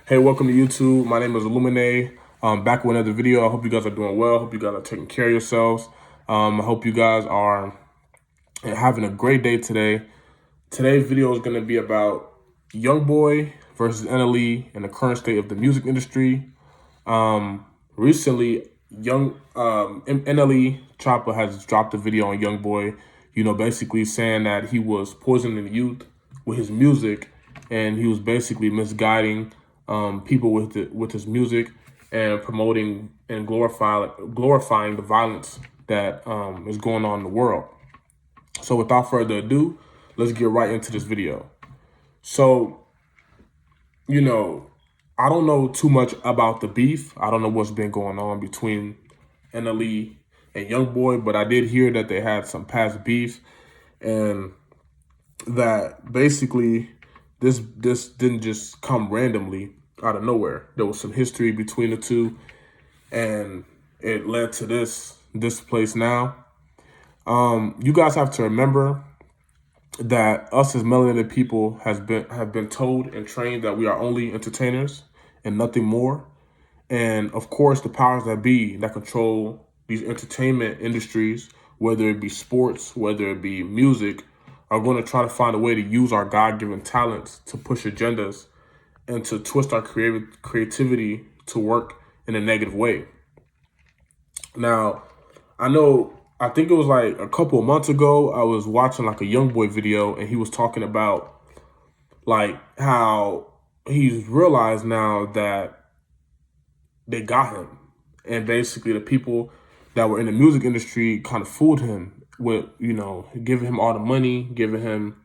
Hey, welcome to YouTube. My name is Illumine. Back with another video. I hope you guys are doing well. I hope you guys are taking care of yourselves. I hope you guys are having a great day today. Today's video is going to be about Youngboy versus NLE and the current state of the music industry. Recently, NLE Choppa has dropped a video on Youngboy, basically saying that he was poisoning the youth with his music, and he was basically misguiding people with his music and promoting and glorifying the violence that is going on in the world. So without further ado, let's get right into this video. So, I don't know too much about the beef. I don't know what's been going on between NLE and Youngboy, but I did hear that they had some past beef, and that basically this didn't just come randomly out of nowhere. There was some history between the two, and it led to this place now. You guys have to remember that us as melanated people have been told and trained that we are only entertainers and nothing more. And of course, the powers that be that control these entertainment industries, whether it be sports, whether it be music, are going to try to find a way to use our God-given talents to push agendas and to twist our creativity to work in a negative way. Now, I think it was like a couple of months ago, I was watching like a Youngboy video, and he was talking about like how he's realized now that they got him. And basically the people that were in the music industry kind of fooled him with, giving him all the money, giving him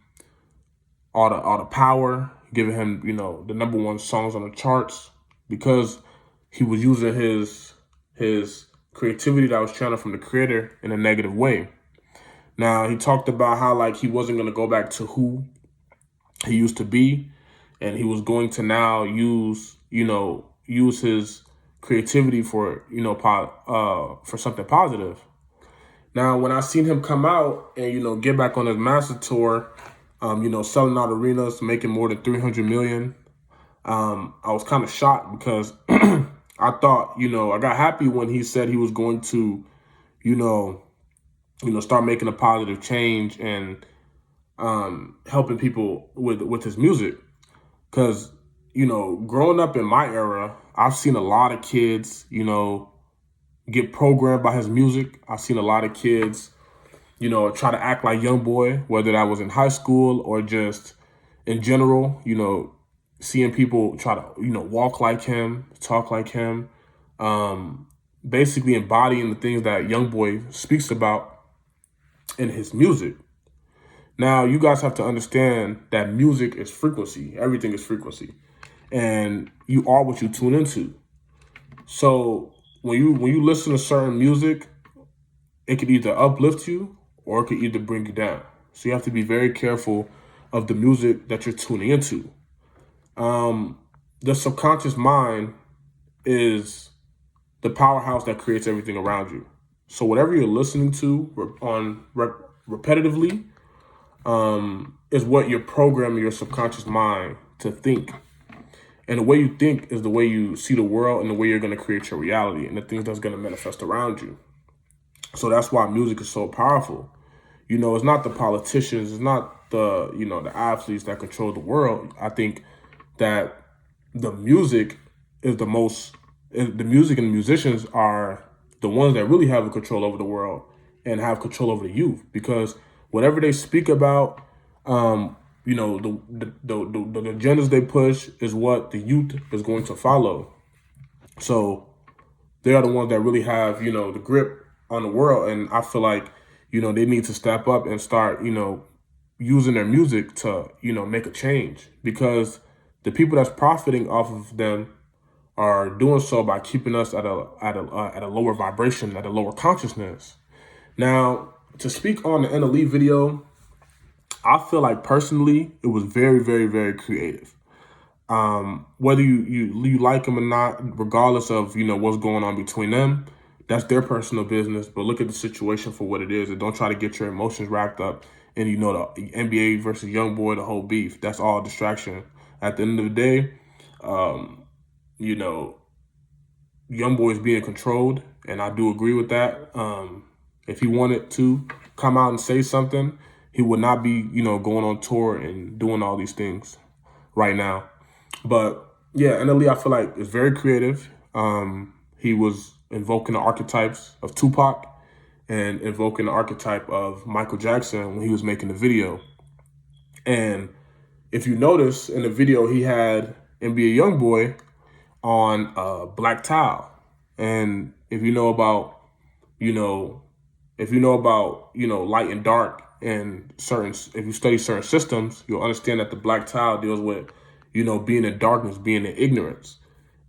all the power, giving him, the #1 songs on the charts, because he was using his creativity that was channeled from the creator in a negative way. Now, he talked about how like he wasn't going to go back to who he used to be, and he was going to now use his creativity for for something positive. Now, when I seen him come out and get back on his master tour, selling out arenas, making more than 300 million, I was kind of shocked because I thought, I got happy when he said he was going to, start making a positive change and helping people with his music. Because, growing up in my era, I've seen a lot of kids, get programmed by his music. I've seen a lot of kids, try to act like Youngboy, whether that was in high school or just in general, seeing people try to, walk like him, talk like him, basically embodying the things that Youngboy speaks about in his music. Now, you guys have to understand that music is frequency. Everything is frequency. And you are what you tune into. So when you listen to certain music, it could either uplift you or it could either bring you down. So you have to be very careful of the music that you're tuning into. The subconscious mind is the powerhouse that creates everything around you. So whatever you're listening to repetitively is what you're programming your subconscious mind to think. And the way you think is the way you see the world and the way you're going to create your reality and the things that's going to manifest around you. So that's why music is so powerful. It's not the politicians, it's not the, the athletes that control the world. I think that the music is the music and the musicians are the ones that really have a control over the world and have control over the youth, because whatever they speak about, the agendas they push is what the youth is going to follow. So they are the ones that really have, the grip on the world. And I feel like, they need to step up and start, using their music to, make a change, because the people that's profiting off of them are doing so by keeping us at a lower vibration, at a lower consciousness. Now, to speak on the NLE video, I feel like personally it was very, very, very creative. Whether you like them or not, regardless of what's going on between them, that's their personal business. But look at the situation for what it is, and don't try to get your emotions wrapped up in the NBA versus Youngboy, the whole beef. That's all distraction. At the end of the day, you know, Youngboy is being controlled, and I do agree with that. If he wanted to come out and say something, he would not be, going on tour and doing all these things right now. But yeah, NLE, I feel like, is very creative. He was invoking the archetypes of Tupac and invoking the archetype of Michael Jackson when he was making the video. And if you notice in the video, he had NBA Youngboy on black tile. And if you know about, light and dark and if you study certain systems, you'll understand that the black tile deals with, being in darkness, being in ignorance,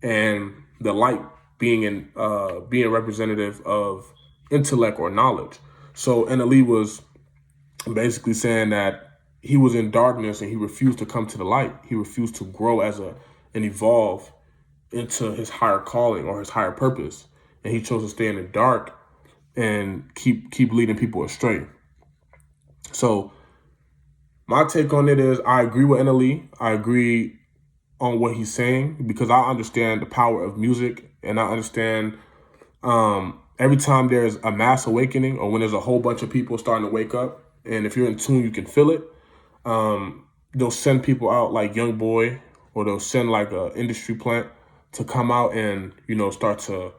and the light being representative of intellect or knowledge. So NLE was basically saying that he was in darkness and he refused to come to the light. He refused to grow and evolve into his higher calling or his higher purpose. And he chose to stay in the dark and keep leading people astray. So my take on it is I agree with NLE. I agree on what he's saying because I understand the power of music, and I understand every time there's a mass awakening or when there's a whole bunch of people starting to wake up, and if you're in tune, you can feel it. They'll send people out like Youngboy, or they'll send like an industry plant to come out and, start to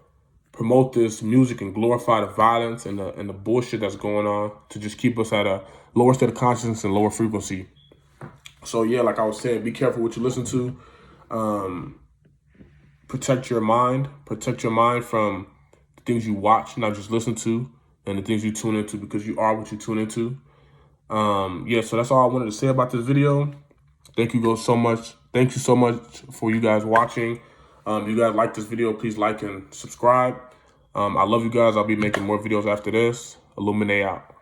promote this music and glorify the violence and the bullshit that's going on to just keep us at a lower state of consciousness and lower frequency. So yeah, like I was saying, be careful what you listen to. Protect your mind from the things you watch, not just listen to, and the things you tune into, because you are what you tune into. Yeah, so that's all I wanted to say about this video. Thank you guys so much. Thank you so much for you guys watching. If you guys like this video, please like and subscribe. I love you guys. I'll be making more videos after this. Illuminate out.